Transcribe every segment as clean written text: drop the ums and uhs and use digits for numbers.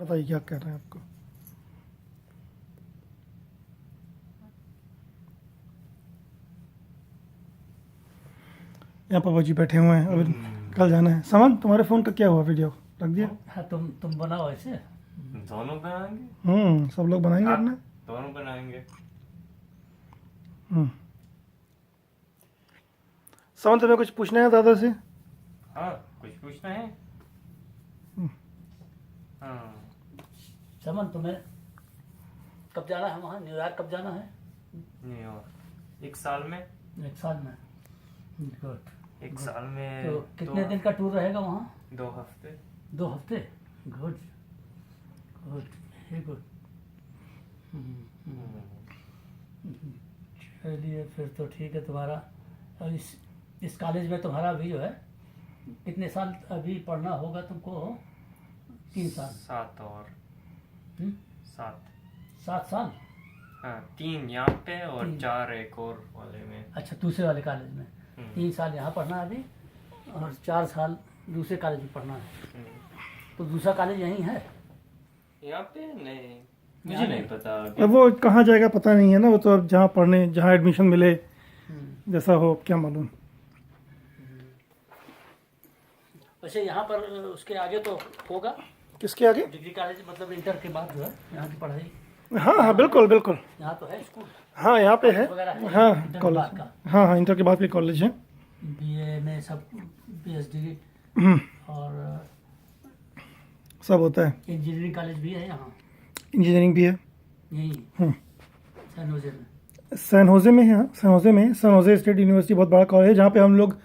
बताइए क्या कर रहे हैं आपको। यहाँ पापा जी बैठे हुए हैं, अभी कल जाना है। सामान तुम्हारे फ़ोन का क्या हुआ, वीडियो रख दिया? हाँ तुम बनाओ ऐसे। दोनों बनाएंगे। सब लोग बनाएंगे आप अपने। दोनों बनाएंगे। हम्म सामान तुम्हें कुछ पूछना है दादा से? हाँ, कुछ पूछना है? हाँ, समन तुम्हें कब जाना है वहाँ, न्यूयॉर्क कब जाना है? न्यूयॉर्क 1 साल में। एक साल में। गुड। 1 साल में तो कितने दिन का टूर रहेगा वहाँ? 2 हफ्ते। 2 हफ्ते। Good good very good. चलिए फिर तो ठीक है तुम्हारा। और इस कॉलेज में तुम्हारा अभी जो है कितने साल अभी पढ़ना होगा तुमको? 3 साल। 7 और हम्म? 7। 7 साल। हाँ, 3 यहाँ पे और 3। 4 एक और वाले में। अच्छा, दूसरे वाले कॉलेज में 3 साल यहाँ पढ़ना है अभी और 4 साल दूसरे कॉलेज में पढ़ना है। तो दूसरा कॉलेज यहीं है? यहाँ पे नहीं, मुझे यहाँ नहीं नहीं। पता अभी। अब वो कहाँ जाएगा पता नहीं है ना, वो तो अब जहाँ पढ़ने, जहाँ एडमिशन मिले, जैसा हो, क्या मालूम। वैसे यहाँ पर उसके आगे तो होगा किसके आगे? डिग्री कॉलेज, मतलब इंटर के बाद जो है यहाँ की पढ़ाई। हाँ हाँ, बिल्कुल बिल्कुल। यहाँ तो है स्कूल हाँ, यहाँ पे है। वगैरह है हाँ, इंटर के कॉलेज। बाद का। हाँ हाँ, इंटर के बाद के कॉलेज है। बीए में सब पीएचडी और सब होता है। इंजीनियरिंग कॉलेज भी है यहाँ इंजीनियरिंग भी है। यहीं हम्म। सैन होजे में। सैन होजे में है। हाँ, सैन होजे में है। सैन होजे स्टेट यूनिवर्सिटी बहुत बड़ा कॉलेज है, जहाँ पे हम लोग,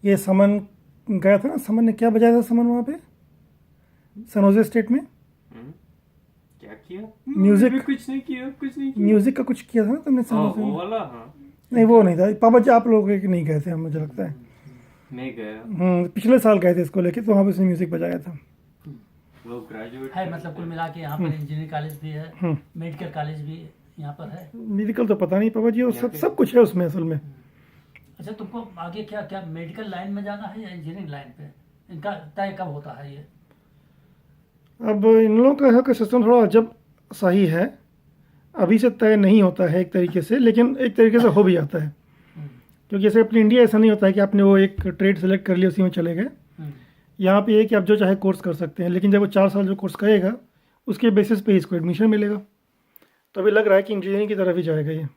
ये समन गया था ना, समन ने क्या बजाया था समन वहाँ पे सैन होजे स्टेट में? क्या किया? म्यूजिक। मैंने कुछ नहीं किया, कुछ नहीं किया। म्यूजिक का कुछ किया था ना तुमने सैन होजे वो में? वाला, हाँ। नहीं, वो नहीं था। पापा जी आप लोग नहीं गए थे, मुझे लगता है। मैं गया। पिछले साल गए थे इसको लेके, तो वहाँ पे उसने म्यूजिक बजाया था। वो ग्रेजुएट है, मतलब कुल मिला के यहाँ पर इंजीनियरिंग कॉलेज भी है, मेडिकल कॉलेज भी यहाँ पर है। मेडिकल तो पता नहीं पापा जी, वो सब कुछ है उसमें असल में। अच्छा, तुमको आगे क्या क्या मेडिकल लाइन में जाना है या इंजीनियरिंग लाइन पे? इनका तय कब होता है ये? अब इन लोगों का सिस्टम थोड़ा अजब सही है। अभी से तय नहीं होता है एक तरीके से, लेकिन एक तरीके से हो भी जाता है। क्योंकि जैसे अपनी इंडिया ऐसा नहीं होता है कि आपने वो एक ट्रेड सेलेक्ट कर लिया उसी में चले गए। यहाँ पे ये कि आप जो चाहे कोर्स कर सकते हैं, लेकिन जब वो 4 साल जो कोर्स करेगा उसके बेसिस पे इसको एडमिशन मिलेगा। तो अभी लग रहा है कि इंजीनियरिंग की तरफ ही जाएगा ये।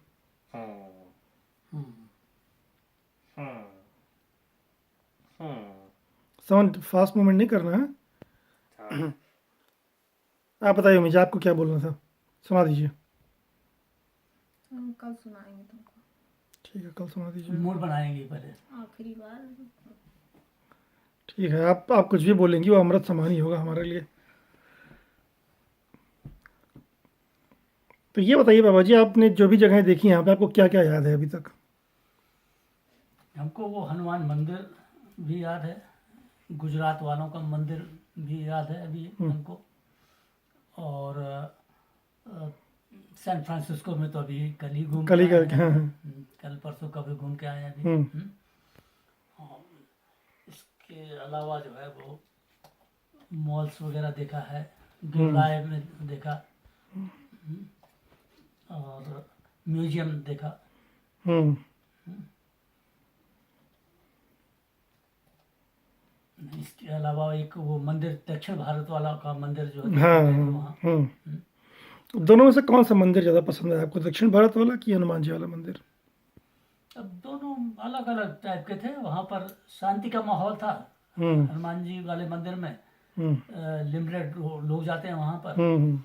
साउंड फास्ट मूवमेंट नहीं करना है। आप बताइए मुझे, आपको क्या बोलना था, सुना दीजिए। हम कल सुनाएंगे तुमको। ठीक है, कल सुना दीजिए। मूड बनाएंगे पहले। आखिरी बार। ठीक है, आप कुछ भी बोलेंगी वो अमृत समान ही होगा हमारे लिए। तो ये बताइए बाबा जी, आपने जो भी जगहें देखी यहाँ पे, आपको क्या क्या याद है अभी तक? हमको वो हनुमान मंदिर भी याद है, गुजरात वालों का मंदिर भी याद है अभी हमको। और सैन फ्रांसिस्को में तो अभी कल ही घूम कल ही के आए करके, हैं। हाँ हाँ। कल परसों कभी घूम के आए हैं अभी। और इसके अलावा जो है वो मॉल्स वगैरह देखा है, गिरलाय में देखा, और म्यूजियम देखा। हम्म इसके अलावा एक वो मंदिर दक्षिण भारत वाला का मंदिर जो है हाँ गए थे हाँ वहाँ। दोनों में से कौन सा मंदिर ज़्यादा पसंद है आपको, दक्षिण भारत वाला कि हनुमान जी वाला मंदिर? अब दोनों अलग अलग टाइप के थे। वहाँ पर शांति का माहौल था। हम्म हनुमान जी वाले मंदिर में हम्म लिमिटेड लोग जाते हैं वहाँ पर, हम्म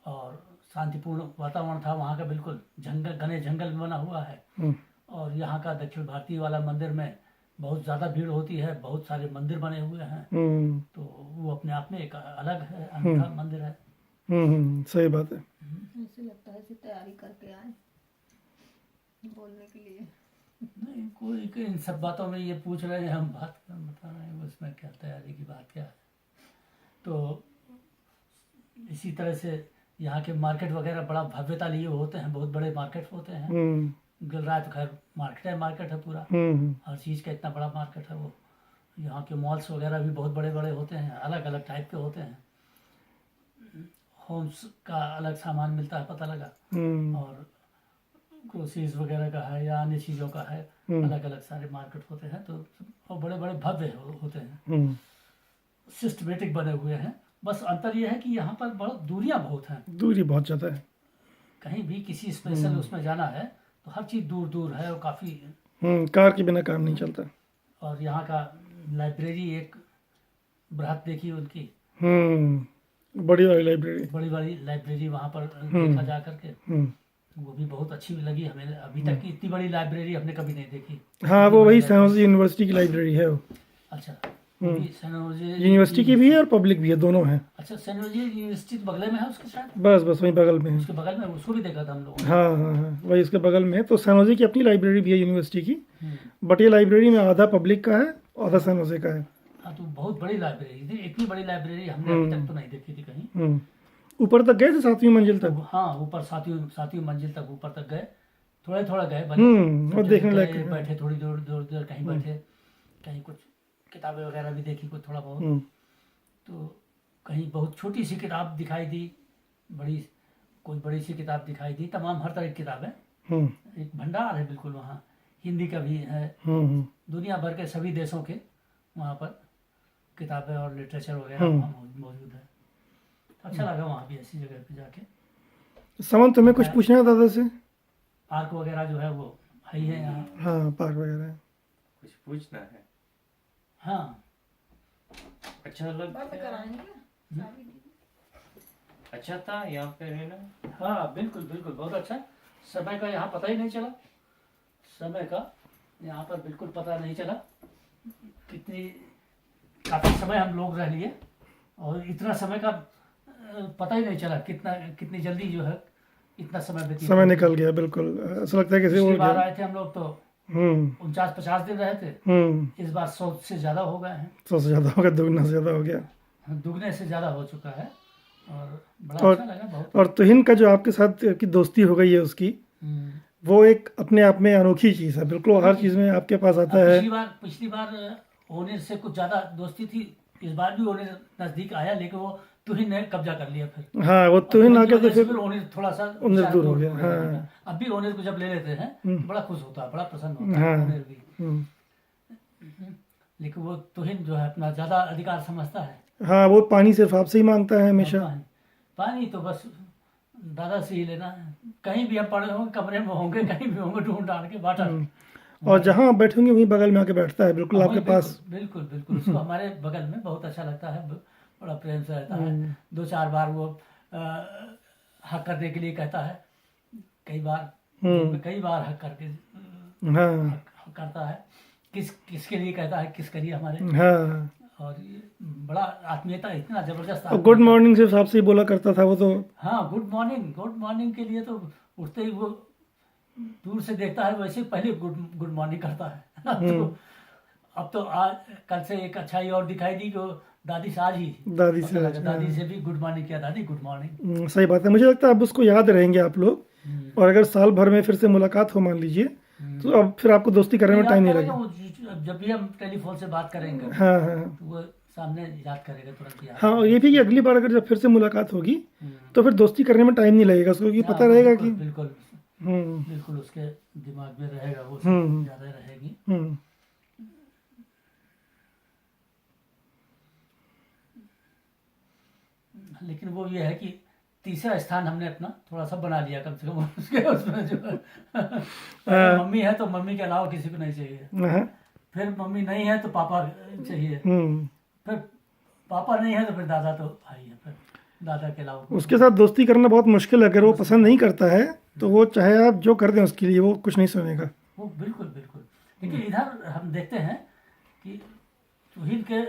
और शांतिपूर्ण वातावरण था वहाँ का, बिल्कुल जंगल, घने जंगल में बना हुआ है। हम्म और यहाँ का दक्षिण भारतीय वाला मंदिर में बहुत ज़्यादा भीड़ होती है, बहुत सारे मंदिर बने हुए हैं। तो वो अपने आप में एक अलग है, अनूठा मंदिर है। सही बात है। ऐसे लगता है ऐसे तैयारी करके आए बोलने के लिए। नहीं, कोई इन सब बातों में ये पूछ रहे हैं, हम बात बता रहे हैं, उसमें क्या तैयारी की बात क्या है। तो इसी तरह से यहाँ के मार्केट वगैरह बड़ा भव्यता लिए होते हैं, बहुत बड़े मार्केट होते हैं। गुजरात खैर मार्केट है पूरा, हर चीज़ का इतना बड़ा मार्केट है वो। यहाँ के मॉल्स वगैरह भी बहुत बड़े बड़े होते हैं, अलग अलग टाइप के होते हैं। होम्स का अलग सामान मिलता है, पता लगा। और ग्रोसरीज वगैरह का है या अन्य चीज़ों का है, अलग अलग सारे मार्केट होते हैं। तो और बड़े बड़े भव्य होते हैं, सिस्टमेटिक बने हुए हैं। बस अंतर यह है कि यहाँ पर बहुत दूरियाँ बहुत हैं। दूरी बहुत ज़्यादा है। कहीं भी किसी स्पेशल उसमें जाना है तो हर चीज़ दूर दूर है और काफ़ी। कार के बिना काम नहीं चलता। और यहाँ का लाइब्रेरी एक बृहद देखी उनकी, बड़ी वाली लाइब्रेरी। बड़ी बड़ी लाइब्रेरी वहाँ पर देखा जा करके, वो भी बहुत अच्छी लगी हमें। अभी तक की इतनी बड़ी लाइब्रेरी हमने कभी नहीं देखी। हाँ, वो वही सैन होजे यूनिवर्सिटी की लाइब्रेरी है वो। अच्छा, वो भी सैन होजे यूनिवर्सिटी की भी है और पब्लिक भी है, दोनों हैं। अच्छा, सैन होजे यूनिवर्सिटी तो बगल में है उसके साथ। बस वहीं बगल में है। उसके बगल में, उसको भी देखा था हम लोगों ने। हाँ, वही उसके बगल में है। तो सैन होजे की अपनी लाइब्रेरी भी है यूनिवर्सिटी की, बट ये लाइब्रेरी में आधा पब्लिक का है, आधा सैन होजे का है। हाँ, तो बहुत बड़ी लाइब्रेरी, इतनी बड़ी लाइब्रेरी हमने अभी तक तो नहीं देखी थी कहीं। ऊपर तक गए थे, 7वीं मंजिल तक। हाँ, ऊपर सातवीं मंजिल तक ऊपर तक गए, थोड़ा गए, और देखने लायक है। बैठे थोड़ी देर कहीं बैठे, कहीं कुछ किताबें वगैरह भी देखी, कुछ थोड़ा बहुत। तो कहीं बहुत छोटी सी किताब दिखाई दी, कोई बड़ी सी किताब दिखाई दी। तमाम हर तरह की किताबें, एक भंडार है बिल्कुल वहाँ। हिंदी का भी है, दुनिया भर के सभी देशों के वहाँ पर किताबें और लिटरेचर वगैरह वहाँ मौजूद है। अच्छा लगा वहाँ भी ऐसी जगह पे जाके। समन, तुम्हें कुछ पूछना है दादा से? पार्क वगैरह जो है वो है ही है यहाँ। हाँ, पार्क वगैरह कुछ पूछना है? हाँ, अच्छा लग बंद कराएंगे शादी। अच्छा था यहाँ पे रहना। हाँ, बिल्कुल बिल्कुल, बहुत अच्छा। समय का यहाँ पता ही नहीं चला, समय का यहाँ पर बिल्कुल पता नहीं चला। काफ़ी समय हम लोग रह लिए और इतना समय का पता ही नहीं चला, कितनी जल्दी जो है इतना समय व्यतीत समय निकल गया। बिल्कुल ऐसा लगता है कैसे पिछली हो बार गया। आए थे हम लोग तो 49-50 दिन रहे थे। इस बार 100 से ज़्यादा हो गए हैं। 100 से ज़्यादा हो गया, दुगना से ज़्यादा हो गया। दुगने से ज़्यादा हो चुका है और बड़ा अच्छा लगा बहुत। और तुहिन का जो आपके साथ की दोस्ती हो गई है उसकी, वो एक अपने आप में अनोखी चीज़ है। बिल्कुल हर चीज़ में आपके पास आता है। पिछली बार ओनिर से कुछ ज़्यादा दोस्ती थी, इस बार भी ओनिर नज़दीक आया, लेकिन वो तुहिन ने कब्जा कर लिया फिर। हाँ, वो तुहिन आके तो फिर ओनिर थोड़ा सा ओनिर दूर हो गया। हाँ, अब भी ओनिर को जब ले लेते हैं तो बड़ा खुश होता है, बड़ा प्रसन्न होता है ओनिर भी। लेकिन वो तुहिन जो है अपना ज़्यादा अधिकार समझता है। हाँ, वो पानी सिर्फ आपसे ही मांगता है हमेशा। पानी तो बस दादा से ही लेना है। कहीं भी हम पड़े होंगे, कमरे में होंगे, कहीं भी होंगे, ढूंढ डाल के वाटर। और जहाँ आप बैठेंगे वहीं बगल में आके बैठता है, बिल्कुल आपके पास। बिल्कुल बिल्कुल, उसको हमारे बगल में बहुत अच्छा लगता है, बड़ा प्रेम से रहता है। 2-4 बार वो हक करने के लिए कहता है, कई बार हक करके हक करता है। किसके लिए कहता है, किसके लिए हमारे। हाँ, और ये बड़ा आत्मीयता, इतना जबरदस्त। गुड मॉर्निंग सिर्फ आपसे ही बोला करता था वो तो। हाँ, गुड मॉर्निंग के लिए तो उठते ही वो दूर से देखता है, वैसे पहले गुड मॉर्निंग करता है। तो अब तो आज कल से एक अच्छाई और दिखाई दी कि दादी से आज ही दादी से भी गुड मॉर्निंग किया, दादी गुड मॉर्निंग। सही बात है। मुझे लगता है अब उसको याद रहेंगे आप लोग। और अगर साल भर में फिर से मुलाकात हो, मान लीजिए, तो अब फिर आपको दोस्ती करने में टाइम नहीं लगेगा। जब भी हम टेलीफोन से बात करेंगे, हाँ, तो वो सामने याद करेगा, तुरंत याद। हाँ, और ये भी कि अगली बार अगर जब फिर से मुलाकात होगी तो फिर दोस्ती करने में टाइम नहीं लगेगा उसको, क्योंकि पता रहेगा कि बिल्कुल उसके दिमाग में रहेगा, वो ज्यादा रहेगी। लेकिन वो ये है कि तीसरा स्थान हमने अपना थोड़ा सा बना लिया कम से कम उसमें जो है। मम्मी है तो मम्मी के अलावा किसी को नहीं चाहिए, फिर मम्मी नहीं है तो पापा चाहिए, फिर पापा नहीं है तो फिर दादा तो भाई है, फिर दादा के अलावा। उसके साथ दोस्ती करना बहुत मुश्किल है। अगर वो पसंद नहीं करता है तो वो चाहे आप जो कर दें उसके लिए वो कुछ नहीं सुनेगा। वो बिल्कुल। लेकिन इधर हम देखते हैं कि तुहिन के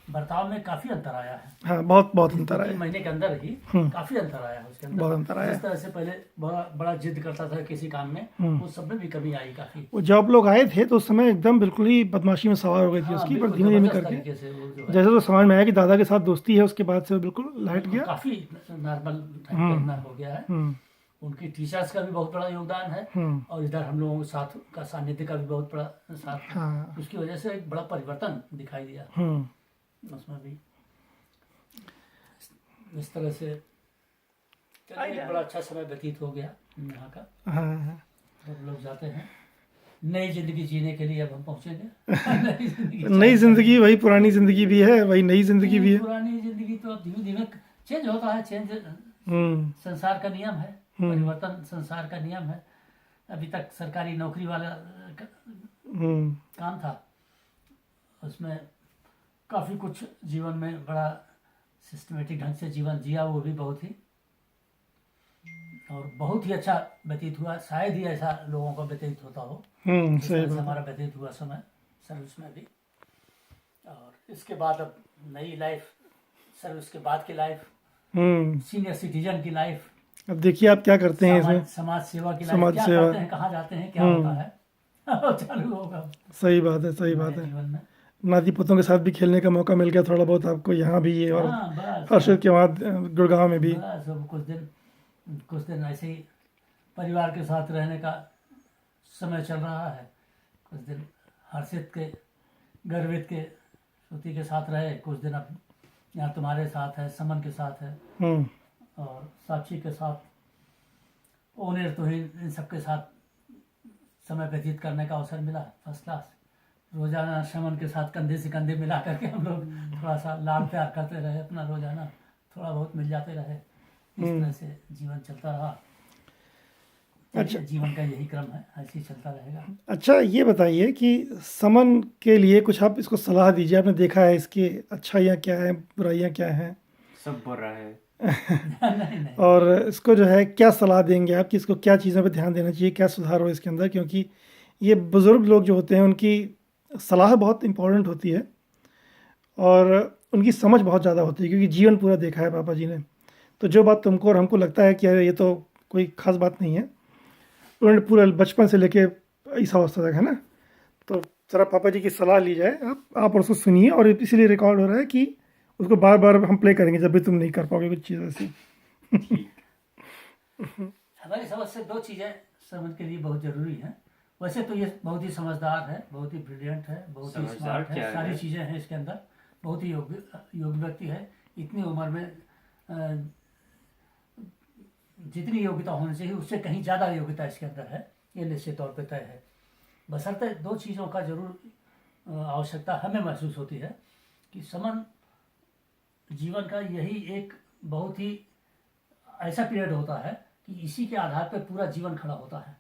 बर्ताव में काफी अंतर आया है। हाँ, बहुत अंतर आया। महीने के अंदर ही काफी अंतर आया है उसके अंदर। बहुत अंतर आया। जिस तरह से पहले बड़ा जिद करता था किसी काम में, उस सब में भी कमी आई काफी। वो जब लोग आए थे तो उस समय एकदम बिल्कुल ही बदमाशी में सवार हो गई थी उसकी, पर धीमे करके जैसे तो समझ में आया कि दादा के साथ दोस्ती है, उसके बाद से बिल्कुल लाइट गया, काफी नॉर्मल हो गया है। उनकी टीचर्स का भी बहुत बड़ा योगदान है और इधर हम लोगों के साथ का सानिध्य का भी बहुत बड़ा साथ है। उसकी वजह से एक बड़ा परिवर्तन दिखाई दिया उसमें भी। इस तरह से चलिए, एक बड़ा अच्छा समय व्यतीत हो गया यहाँ का। हाँ हाँ। सब लोग जाते हैं नई जिंदगी जीने के लिए, अब हम पहुंचेंगे नई जिंदगी नई जिंदगी वही पुरानी जिंदगी भी है, वही नई जिंदगी भी है। पुरानी जिंदगी तो अब धीमे धीमे चेंज होता है। चेंज हम्म संसार का नियम है, परिवर्तन संसार का नियम है। अभी तक सरकारी नौकरी वाला हम्म काम था, उसमें काफ़ी कुछ जीवन में बड़ा सिस्टमेटिक ढंग से जीवन जिया, वो भी बहुत ही और बहुत ही अच्छा व्यतीत हुआ। शायद ही ऐसा लोगों का व्यतीत होता हो जिस सही तरह से बात। हमारा व्यतीत हुआ समय सर्विस में भी। और इसके बाद अब नई लाइफ, सर्विस के बाद की लाइफ, सीनियर सिटीजन की लाइफ, अब देखिए आप क्या करते हैं इसमें। समाज सेवा की लाइफ, समाज क्या सेवा। करते हैं, कहाँ जाते हैं, क्या होता है चालू होगा सही बात है, सही बात नए है। जीवन में। नाती पोतों के साथ भी खेलने का मौका मिल गया थोड़ा बहुत आपको यहाँ भी, और हाँ बस, हर्षद के बाद गुड़गांव में भी। बस अब कुछ दिन ऐसे ही परिवार के साथ रहने का समय चल रहा है। कुछ दिन हर्षित के, गर्वित के, श्रुति के साथ रहे। कुछ दिन अब यहाँ तुम्हारे साथ है, समन के साथ है, हम्म और साक्षी के साथ, ओनेर तो ही इन सबके साथ समय व्यतीत करने का अवसर मिला। First class. रोजाना शमन के साथ कंधे से कंधे मिला करके हम लोग थोड़ा सा लाड प्यार करते रहे, अपना रोजाना थोड़ा बहुत मिल जाते रहे। इस तरह से जीवन चलता रहा। अच्छा। जीवन का यही क्रम है, ऐसे ही चलता रहेगा। अच्छा, ये बताइए कि समन के लिए कुछ आप इसको सलाह दीजिए। आपने देखा है इसकी अच्छाइयाँ क्या हैं, बुराइयाँ क्या हैं, सब बुरा है। नहीं और इसको जो है क्या सलाह देंगे आप कि इसको क्या चीज़ों पे ध्यान देना चाहिए, क्या सुधार हो इसके अंदर? क्योंकि ये बुज़ुर्ग लोग जो होते हैं उनकी सलाह बहुत इम्पोर्टेंट होती है, और उनकी समझ बहुत ज़्यादा होती है, क्योंकि जीवन पूरा देखा है पापा जी ने। तो जो बात तुमको और हमको लगता है कि अरे ये तो कोई ख़ास बात नहीं है, उन्होंने पूरा बचपन से लेके इस अवस्था तक, है ना। तो ज़रा पापा जी की सलाह ली जाए, आप और उसको सुनिए, और इसीलिए रिकॉर्ड हो रहा है कि उसको बार बार हम प्ले करेंगे जब भी तुम नहीं कर पाओगे कुछ चीज़ ऐसी। हमारी समझ से दो चीजें समझ के लिए बहुत जरूरी हैं। वैसे तो ये बहुत ही समझदार है, बहुत ही ब्रिलियंट है, बहुत ही समझदार स्मार्ट क्या है, है? सारी चीजें हैं इसके अंदर। बहुत ही योग्य व्यक्ति है। इतनी उम्र में जितनी योग्यता होनी चाहिए उससे कहीं ज़्यादा योग्यता इसके अंदर है, ये निश्चित तौर पे तय है। बशर्ते दो चीज़ों का जरूर आवश्यकता हमें महसूस होती है कि समन जीवन का यही एक बहुत ही ऐसा पीरियड होता है कि इसी के आधार पर पूरा जीवन खड़ा होता है।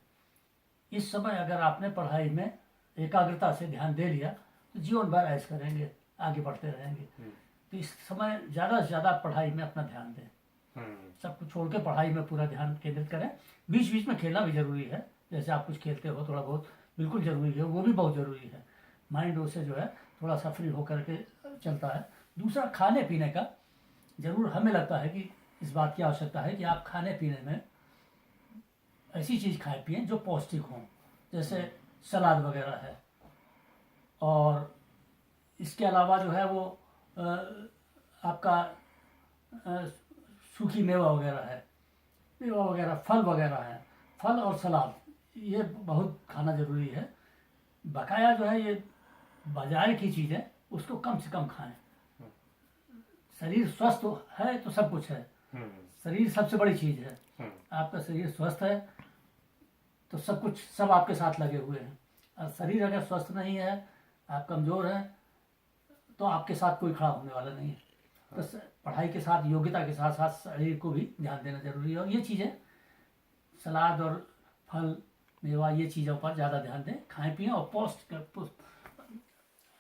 इस समय अगर आपने पढ़ाई में एकाग्रता से ध्यान दे लिया तो जीवन भर ऐश करेंगे, आगे बढ़ते रहेंगे। तो इस समय ज़्यादा से ज़्यादा पढ़ाई में अपना ध्यान दें, सब कुछ छोड़ के पढ़ाई में पूरा ध्यान केंद्रित करें। बीच बीच में खेलना भी जरूरी है, जैसे आप कुछ खेलते हो थोड़ा बहुत, बिल्कुल जरूरी है, वो भी बहुत जरूरी है। माइंड उससे जो है थोड़ा सा फ्री होकर के चलता है। दूसरा, खाने पीने का जरूर हमें लगता है कि इस बात की आवश्यकता है कि आप खाने पीने में ऐसी चीज़ खाएं पिएं जो पौष्टिक हों, जैसे सलाद वगैरह है। और इसके अलावा जो है वो आपका सूखी मेवा वगैरह है, मेवा वगैरह, फल वगैरह है। फल और सलाद ये बहुत खाना जरूरी है। बकाया जो है ये बाजार की चीज़ है, उसको कम से कम खाएं। शरीर स्वस्थ है तो सब कुछ है। शरीर सबसे बड़ी चीज़ है। आपका शरीर स्वस्थ है तो सब कुछ, सब आपके साथ लगे हुए हैं। और शरीर अगर स्वस्थ नहीं है, आप कमज़ोर हैं, तो आपके साथ कोई खड़ा होने वाला नहीं है। तो पढ़ाई के साथ, योग्यता के साथ साथ शरीर को भी ध्यान देना जरूरी है। और ये चीज़ें, सलाद और फल मेवा, ये चीज़ों पर ज़्यादा ध्यान दें, खाएं पिएं। और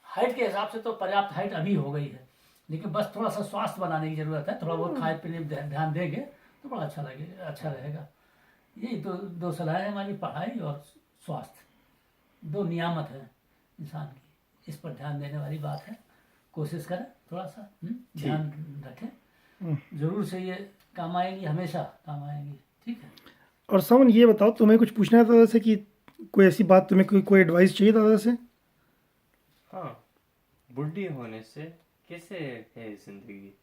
हाइट के हिसाब से तो पर्याप्त हाइट अभी हो गई है, लेकिन बस थोड़ा सा स्वास्थ्य बनाने की ज़रूरत है। थोड़ा बहुत खाए पीने में ध्यान देंगे तो बड़ा अच्छा लगेगा, अच्छा रहेगा। यही दो सलाहें हमारी, पढ़ाई और स्वास्थ्य, दो नियामत है इंसान की। इस पर ध्यान देने वाली बात है। कोशिश करें थोड़ा सा ध्यान रखें, जरूर से ये काम आएंगी, हमेशा काम आएंगी। ठीक है। और समन, ये बताओ, तुम्हें कुछ पूछना है दादा से कि कोई ऐसी बात, तुम्हें कोई एडवाइस चाहिए दादा से? हाँ, बुढ़ी होने से कैसे है जिंदगी?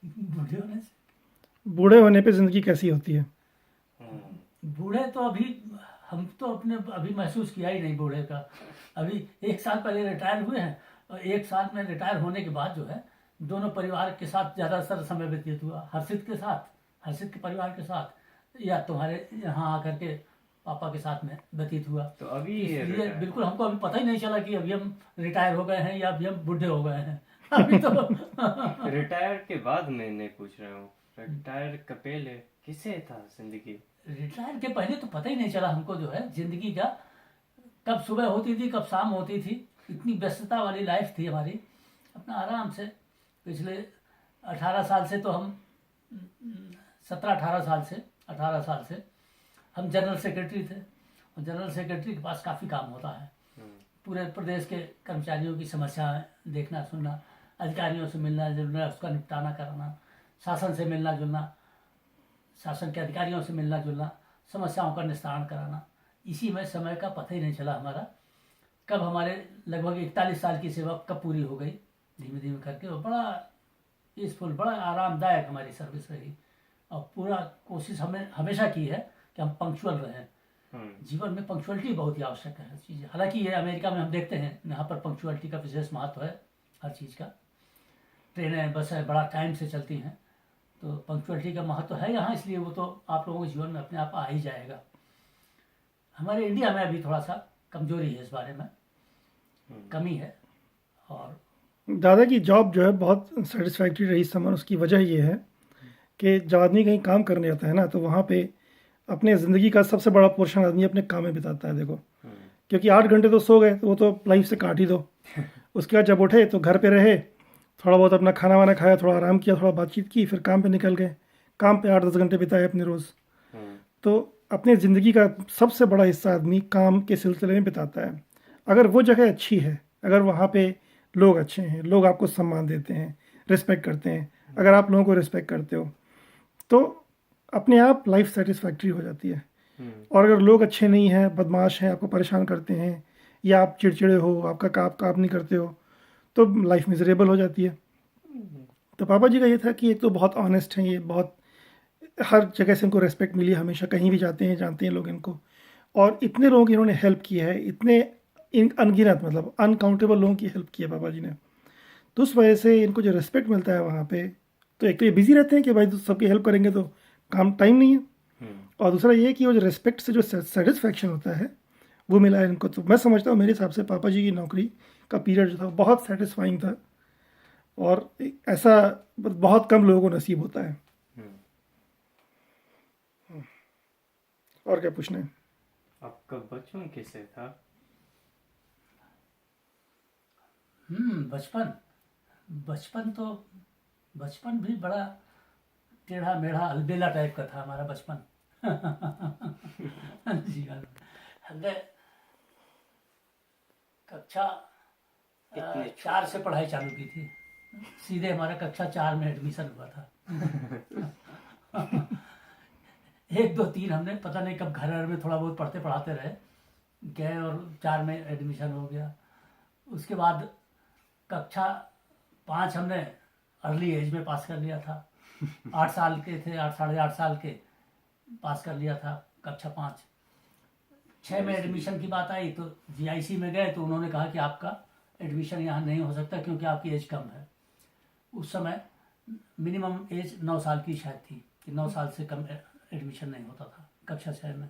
बूढ़े होने से, बूढ़े होने पे ज़िंदगी कैसी होती है? बूढ़े तो अभी हम तो अपने अभी महसूस किया ही नहीं बूढ़े का। अभी 1 साल पहले रिटायर हुए हैं, और 1 साल में रिटायर होने के बाद जो है दोनों परिवार के साथ ज़्यादातर समय व्यतीत हुआ, हर्षित के साथ, हर्षित के परिवार के साथ, या तुम्हारे यहाँ आकर के पापा के साथ में व्यतीत हुआ। तो अभी इसलिए retire- बिल्कुल हमको अभी पता ही नहीं चला कि अभी हम रिटायर हो गए हैं या अभी हम बूढ़े हो गए हैं। अभी तो रिटायर के बाद मैं नहीं पूछ रहा हूँ, रिटायर का पहले किसे था जिंदगी? रिटायर के पहले तो पता ही नहीं चला हमको जो है जिंदगी का, कब सुबह होती थी कब शाम होती थी, इतनी व्यस्तता वाली लाइफ थी हमारी। अपना आराम से पिछले 18 साल से तो हम 18 साल से हम जनरल सेक्रेटरी थे, और जनरल सेक्रेटरी के पास काफ़ी काम होता है। पूरे प्रदेश के कर्मचारियों की समस्याएं देखना सुनना, अधिकारियों से मिलना जुलना, उसका निपटाना कराना, शासन से मिलना जुलना, शासन के अधिकारियों से मिलना जुलना, समस्याओं का निस्तारण कराना, इसी में समय का पता ही नहीं चला हमारा। कब हमारे लगभग 41 साल की सेवा कब पूरी हो गई धीमे धीमे करके, और बड़ा पीसफुल, बड़ा आरामदायक हमारी सर्विस रही। और पूरा कोशिश हमें हमेशा की है कि हम पंक्चुअल रहें। जीवन में पंक्चुअलिटी बहुत ही आवश्यक है हर चीज़। हालांकि ये अमेरिका में हम देखते हैं, यहाँ पर पंक्चुअलिटी का विशेष महत्व है हर चीज़ का। ट्रेनें बसें बड़ा टाइम से चलती हैं, तो पंक्चुअलिटी का महत्व है यहाँ, इसलिए वो तो आप लोगों के जीवन में अपने आप आ ही जाएगा। हमारे इंडिया में अभी थोड़ा सा कमजोरी है इस बारे में, कमी है। और दादा की जॉब जो है बहुत सेटिस्फैक्ट्री रही इस समय। उसकी वजह ये है कि जब आदमी कहीं काम करने जाता है ना, तो वहाँ पे अपने ज़िंदगी का सबसे बड़ा पोर्शन आदमी अपने काम में बिताता है। देखो, क्योंकि 8 घंटे तो सो गए तो वो तो लाइफ से काट ही दो। उसके बाद जब उठे तो घर पे रहे, थोड़ा बहुत अपना खाना वाना खाया, थोड़ा आराम किया, थोड़ा बातचीत की, फिर काम पे निकल गए। काम पे 8-10 घंटे बिताए अपने रोज़। तो अपने ज़िंदगी का सबसे बड़ा हिस्सा आदमी काम के सिलसिले में बिताता है। अगर वो जगह अच्छी है, अगर वहाँ पे लोग अच्छे हैं, लोग आपको सम्मान देते हैं, रिस्पेक्ट करते हैं, अगर आप लोगों को रिस्पेक्ट करते हो, तो अपने आप लाइफ सेटिस्फैक्ट्री हो जाती है। और अगर लोग अच्छे नहीं हैं, बदमाश हैं, आपको परेशान करते हैं, या आप चिड़चिड़े हो, आपका काम नहीं करते हो, तो लाइफ मिजरेबल हो जाती है। तो पापा जी का ये था कि एक तो बहुत ऑनेस्ट हैं, ये बहुत हर जगह से इनको रेस्पेक्ट मिली, हमेशा कहीं भी जाते हैं जानते हैं लोग इनको। और इतने लोगों की इन्होंने हेल्प की है, इतने अनगिनत मतलब अनकाउंटेबल लोगों की हेल्प की है पापा जी ने। तो उस वजह से इनको जो रिस्पेक्ट मिलता है वहाँ पे, तो एक तो ये बिजी रहते हैं कि भाई तो सबकी हेल्प करेंगे तो काम टाइम नहीं है, और दूसरा ये कि वो जो रिस्पेक्ट से जो सेटिस्फैक्शन होता है वो मिला है इनको। तो मैं समझता हूँ मेरे हिसाब से पापा जी की नौकरी का पीरियड जो था बहुत सेटिस्फाइंग था, और ऐसा बहुत कम लोगों को नसीब होता है। और क्या पूछना है? आपका बचपन कैसे था? बचपन भी बड़ा टेढ़ा मेढ़ा अलबेला टाइप का था हमारा बचपन। जीवन में हमने कक्षा 4 से पढ़ाई चालू की थी, सीधे हमारा कक्षा 4 में एडमिशन हुआ था। 1, 2, 3 हमने पता नहीं कब घर में थोड़ा बहुत पढ़ते पढ़ाते रहे गए, और 4 में एडमिशन हो गया। उसके बाद कक्षा 5 हमने अर्ली एज में पास कर लिया था। 8 साल के थे, 8 साढ़े 8 साल के पास कर लिया था कक्षा 5। 6 में एडमिशन की बात आई तो जीआईसी में गए, तो उन्होंने कहा कि आपका एडमिशन यहाँ नहीं हो सकता क्योंकि आपकी एज कम है। उस समय मिनिमम एज 9 साल की शायद थी, कि 9 साल से कम एडमिशन नहीं होता था कक्षा 6 में।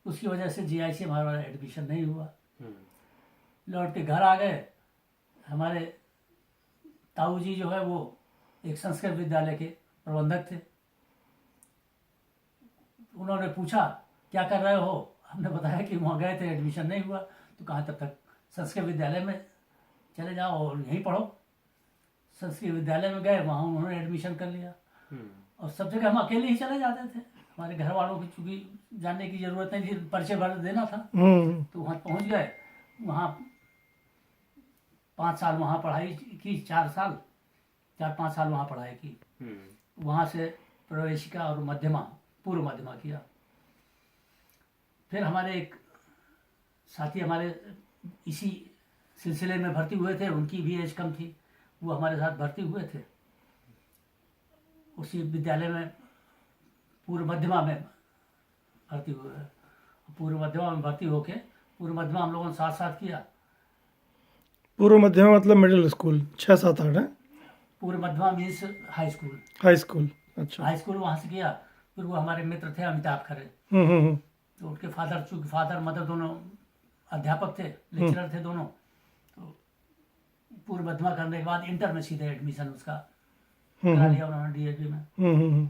उसकी वजह से जीआईसी में हमारा एडमिशन नहीं हुआ। लौट के घर आ गए। हमारे ताऊ जी जो है वो एक संस्कृत विद्यालय के प्रबंधक थे। उन्होंने पूछा क्या कर रहे हो, हमने बताया कि वहाँ गए थे एडमिशन नहीं हुआ, तो कहा तब तक संस्कृत विद्यालय में चले जाओ और यहीं पढ़ो। संस्कृत विद्यालय में गए, वहाँ उन्होंने एडमिशन कर लिया। और सब जगह हम अकेले ही चले जाते थे, हमारे घर वालों की चूँकि जानने की ज़रूरत नहीं थी, परिचय भर देना था। तो वहाँ पहुँच गए। वहाँ 5 साल वहाँ पढ़ाई की, 4-5 साल वहाँ पढ़ाई की। वहाँ से प्रवेशिका और पूर्व मध्यमा किया। फिर हमारे एक साथी हमारे इसी सिलसिले में भर्ती हुए थे, उनकी भी एज कम थी, वो हमारे साथ भर्ती हुए थे उसी विद्यालय में। पूर्व मध्यमा में भर्ती हुए। पूर्व मध्यमा में भर्ती होके पूर्व मध्यमा हम लोगों ने साथ साथ किया। पूर्व मध्यमा मतलब मिडिल स्कूल 6, 7, 8 है। पूर्व मध्यमा means high school. High school, अच्छा। हाई स्कूल वहाँ से किया। फिर वो हमारे मित्र थे अमिताभ खरे, हम्म। तो उनके फादर, चूँकि फादर मदर दोनों अध्यापक थे, लेक्चरर थे दोनों, तो पूर्व मध्यमा करने के बाद इंटर में सीधे एडमिशन उसका करा लिया उन्होंने डीएवी में। हम्म।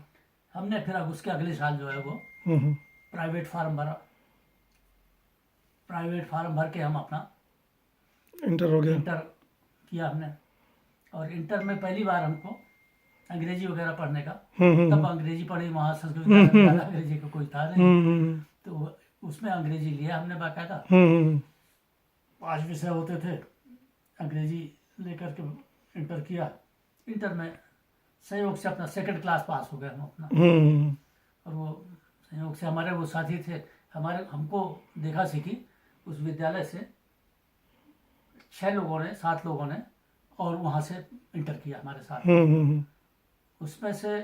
हमने फिर अब उसके अगले साल जो है वो हम्म। प्राइवेट फार्म भरा। प्राइवेट फार्म भर के हम अपना इंटर हो गया। इंटर किया हमने। और इंटर में पहली बार हमको अंग्रेजी वगैरह पढ़ने का, तब अंग्रेजी पढ़ी, वहाँ संस्कृत विद्यालय अंग्रेजी का कोई था नहीं, तो उसमें अंग्रेजी लिया हमने बाकायदा। 5 विषय होते थे, अंग्रेजी लेकर के इंटर किया। इंटर में संयोग से अपना सेकंड क्लास पास हो गए हम अपना। और वो संयोग से हमारे वो साथी थे, हमारे हमको देखा सीखी उस विद्यालय से 7 लोगों ने और वहाँ से इंटर किया हमारे साथ। उसमें से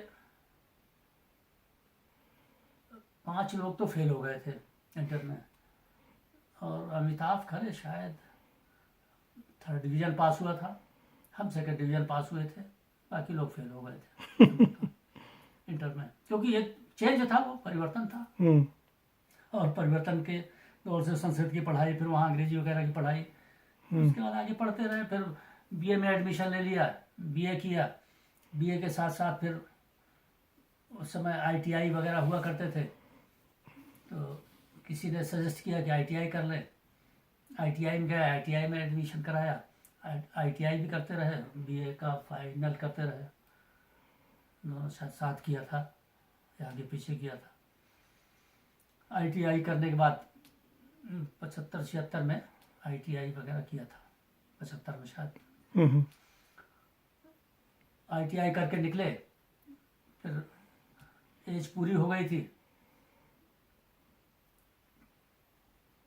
5 लोग तो फेल हो गए थे इंटर में, और अमिताभ खरे शायद 3rd डिवीज़न पास हुआ था, हम 2nd डिवीज़न पास हुए थे, बाकी लोग फेल हो गए थे इंटर में, क्योंकि एक चेंज था, वो परिवर्तन था। और परिवर्तन के दौर से संस्कृत की पढ़ाई, फिर वहाँ अंग्रेजी वगैरह की पढ़ाई, उसके बाद आगे पढ़ते रहे। फिर बीए में एडमिशन ले लिया, बीए किया। बीए के साथ साथ फिर उस समय आईटीआई वगैरह हुआ करते थे, तो किसी ने सजेस्ट किया कि आईटीआई कर ले। आईटीआई में गया, आईटीआई में एडमिशन कराया, आईटीआई भी करते रहे, बीए का फाइनल करते रहे, दोनों साथ किया था, आगे पीछे किया था। आईटीआई करने के बाद 75-76 में आईटीआई वगैरह किया था, 75 में शायद। आईटीआई करके निकले, फिर एज पूरी हो गई थी,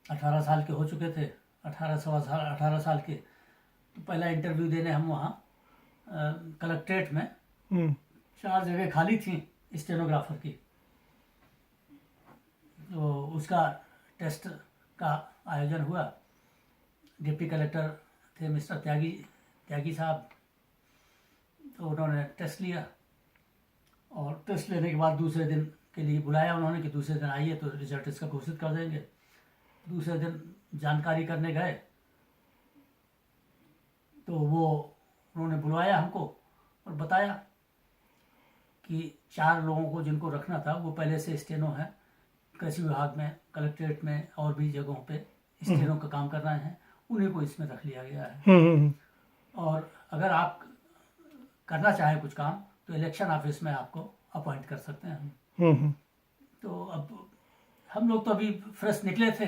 18 साल के हो चुके थे, 18 साल के। तो पहला इंटरव्यू देने हम वहाँ कलेक्ट्रेट में 4 जगह खाली थी स्टेनोग्राफर की, तो उसका टेस्ट का आयोजन हुआ। डिप्टी कलेक्टर थे मिस्टर त्यागी साहब, तो उन्होंने टेस्ट लिया, और टेस्ट लेने के बाद दूसरे दिन के लिए बुलाया उन्होंने कि दूसरे दिन आइए तो रिजल्ट इसका घोषित कर देंगे। दूसरे दिन जानकारी करने गए, तो वो उन्होंने बुलवाया हमको और बताया कि 4 लोगों को जिनको रखना था वो पहले से स्टेनो है, कृषि विभाग में, कलेक्ट्रेट में और भी जगहों पे स्टेनो का काम कर रहे हैं, उन्हीं को इसमें रख लिया गया है। और अगर आप करना चाहें कुछ काम तो इलेक्शन ऑफिस में आपको अपॉइंट कर सकते हैं। तो अब हम लोग तो अभी फ्रेश निकले थे,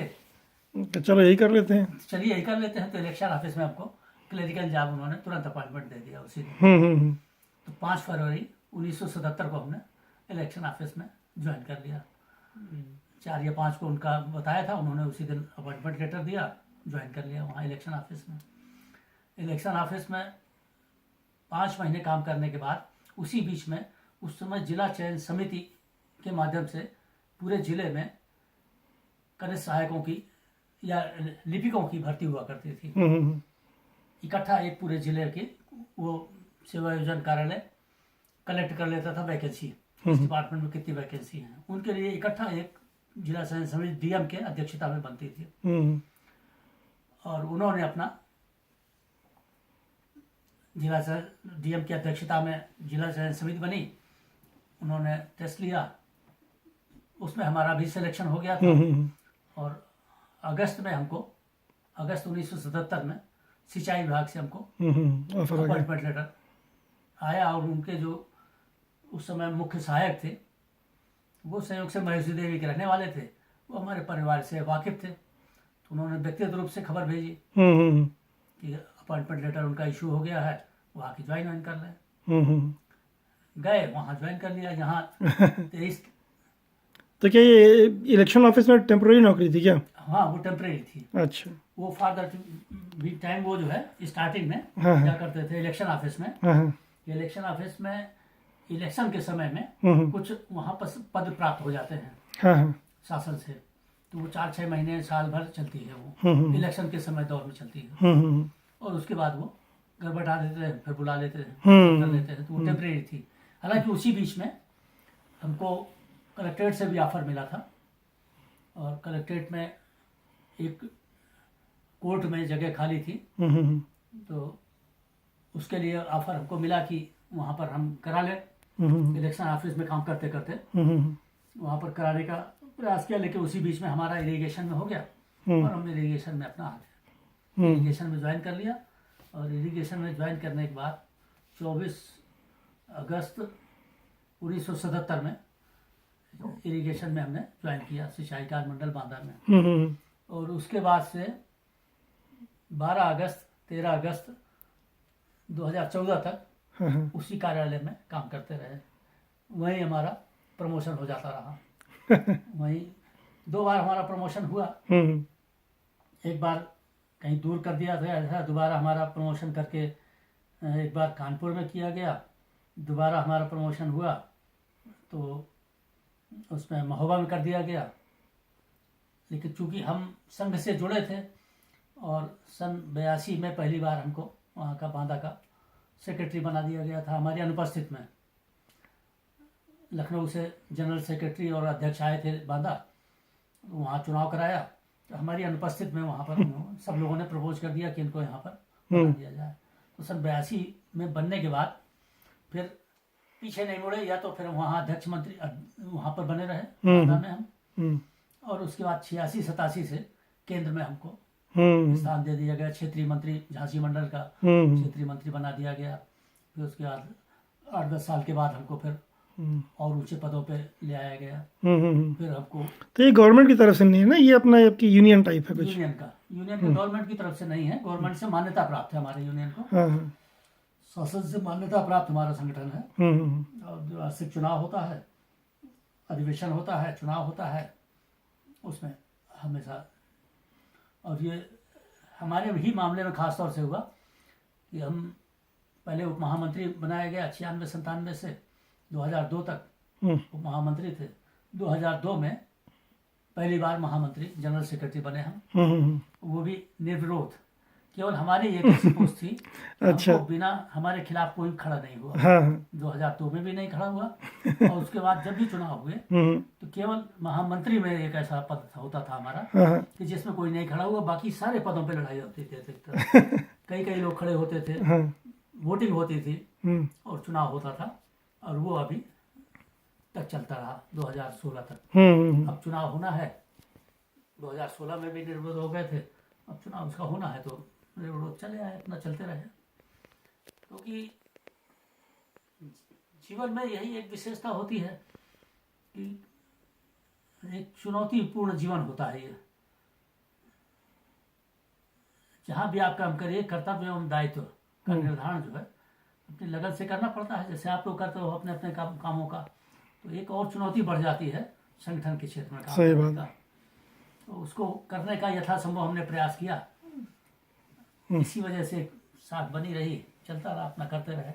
तो चलो यही कर लेते हैं। चलिए यही कर लेते हैं। तो इलेक्शन ऑफिस में आपको क्लरिकल जॉब उन्होंने तुरंत अपॉइंटमेंट दे दिया उसी दिन। तो 5 फरवरी 1977 को हमने इलेक्शन ऑफिस में ज्वाइन कर लिया। 4 या 5 को उनका बताया था, उन्होंने उसी दिन अपॉइंटमेंट लेटर दिया, ज्वाइन कर लिया वहाँ इलेक्शन ऑफिस में। इलेक्शन ऑफिस में 5 महीने काम करने के बाद, उसी बीच में उस समय जिला चयन समिति के माध्यम से पूरे जिले में कनिष्ठ सहायकों की या लिपिकों की भर्ती हुआ करती थी। इकट्ठा एक पूरे जिले के वो सेवा योजन कार्यालय कलेक्ट कर लेता था वैकेंसी, इस डिपार्टमेंट में कितनी वैकेंसी है, उनके लिए इकट्ठा एक जिला चयन समिति डीएम के अध्यक्षता में बनती थी। और उन्होंने अपना डीएम की अध्यक्षता में जिला चयन समिति बनी, उन्होंने टेस्ट लिया, उसमें हमारा भी सिलेक्शन हो गया था। और अगस्त में हमको, अगस्त 1977 में सिंचाई विभाग से हमको अपॉइंटमेंट लेटर आया। और उनके जो उस समय मुख्य सहायक थे वो संयोग से महेश्वरी देवी के रहने वाले थे, वो हमारे परिवार से वाकिफ थे, तो उन्होंने व्यक्तिगत रूप से खबर भेजी कि अपॉइंटमेंट लेटर उनका इशू हो गया है, वो आके ज्वाइन कर लें। गए वहाँ ज्वाइन कर लिया। यहाँ 23। तो क्या ये इलेक्शन ऑफिस में टेम्पोररी नौकरी थी क्या? हाँ, वो टेम्परेरी थी। अच्छा। वो फॉर दैट टाइम वो जो है स्टार्टिंग में क्या करते थे इलेक्शन ऑफिस में, इलेक्शन ऑफिस में इलेक्शन के समय में कुछ वहाँ पर पद प्राप्त हो जाते हैं शासन से, तो वो 4-6 महीने साल भर चलती है वो, इलेक्शन के समय दौर में चलती है। और उसके बाद वो घर बैठा देते थे, फिर बुला लेते थे, हम्म। कर लेते थे, तो वो टेम्परेरी थी। हालांकि उसी बीच में हमको कलेक्ट्रेट से भी ऑफर मिला था, और कलेक्ट्रेट में एक कोर्ट में जगह खाली थी, तो उसके लिए ऑफर हमको मिला कि वहाँ पर हम करा लें। इलेक्शन ऑफिस में काम करते करते वहाँ पर कराने का प्रयास किया, लेकिन उसी बीच में हमारा इरिगेशन में हो गया और हमने इरिगेशन में अपना आ गया, इरिगेशन में ज्वाइन कर लिया। और इरिगेशन में ज्वाइन करने के बाद 24 अगस्त 1977 में इरिगेशन में हमने ज्वाइन किया, सिंचाई कार्य मंडल बांदा में। और उसके बाद से 13 अगस्त 2014 तक उसी कार्यालय में काम करते रहे। वहीं हमारा प्रमोशन हो जाता रहा। वहीं 2 बार हमारा प्रमोशन हुआ। एक बार कहीं दूर कर दिया था, दोबारा हमारा प्रमोशन करके एक बार कानपुर में किया गया, दोबारा हमारा प्रमोशन हुआ तो उसमें महोबा में कर दिया गया। लेकिन चूंकि हम संघ से जुड़े थे और सन 82 में पहली बार हमको वहाँ का बांदा का सेक्रेटरी बना दिया गया था, हमारी अनुपस्थित में। लखनऊ से जनरल सेक्रेटरी और अध्यक्ष आए थे बांदा, वहाँ चुनाव कराया, तो हमारी अनुपस्थित में वहाँ पर सब लोगों ने प्रपोज कर दिया कि इनको यहाँ पर बना दिया जाए। तो सन 82 में बनने के बाद फिर पीछे नहीं मुड़े, या तो फिर वहाँ अध्यक्ष मंत्री वहाँ पर बने रहे बांदा में हम, और उसके बाद 86-87 से केंद्र में हमको स्थान दे दिया गया। क्षेत्रीय मंत्री, झांसी मंडल का क्षेत्रीय मंत्री बना दिया गया। फिर उसके बाद 8-10 साल के बाद हमको फिर और ऊंचे पदों पे ले आया गया। फिर हमको तो ये गवर्नमेंट की तरफ से नहीं है ना, ये अपना आपकी यूनियन टाइप है कुछ? यूनियन का गवर्नमेंट की तरफ से नहीं है, गवर्नमेंट से मान्यता प्राप्त है हमारे यूनियन को। हाँ हाँ। संसद से मान्यता प्राप्त हमारा संगठन है। और जो वार्षिक चुनाव होता है, अधिवेशन होता है, चुनाव होता है, उसमें हमेशा। और ये हमारे ही मामले में खास तौर से हुआ कि हम पहले उप महामंत्री बनाया गया 96-97 से 2002 तक उप महामंत्री थे। 2002 में पहली बार महामंत्री जनरल सेक्रेटरी बने हम, वो भी निर्विरोध। केवल हमारी एक ऐसी पोस्ट थी, अच्छा। हमको बिना हमारे खिलाफ कोई खड़ा नहीं हुआ। हाँ हाँ। 2002 में भी नहीं खड़ा हुआ, और उसके बाद जब भी चुनाव हुए तो केवल महामंत्री में एक ऐसा पद होता था हमारा कि जिसमें कोई नहीं खड़ा हुआ, बाकी सारे पदों पे लड़ाई होती थी। कई लोग खड़े होते थे, वोटिंग होती थी और चुनाव होता था, और वो अभी तक चलता रहा 2016 तक। अब चुनाव होना है, 2016 में भी निर्विरोध हो गए थे, अब चुनाव उसका होना है तो निर्विरोध चले आए, अपना चलते रहे। क्योंकि जीवन में यही एक विशेषता होती है कि एक चुनौतीपूर्ण जीवन होता है ये। जहाँ भी आप काम करिए, कर्तव्य एवं दायित्व का निर्धारण जो है अपनी लगन से करना पड़ता है। जैसे आप लोग करते हो अपने अपने कामों का, तो एक और चुनौती बढ़ जाती है संगठन के क्षेत्र में काम करने का। तो उसको करने का यथासंभव हमने प्रयास किया, इसी वजह से साथ बनी रही, चलता रहा, अपना करते रहे।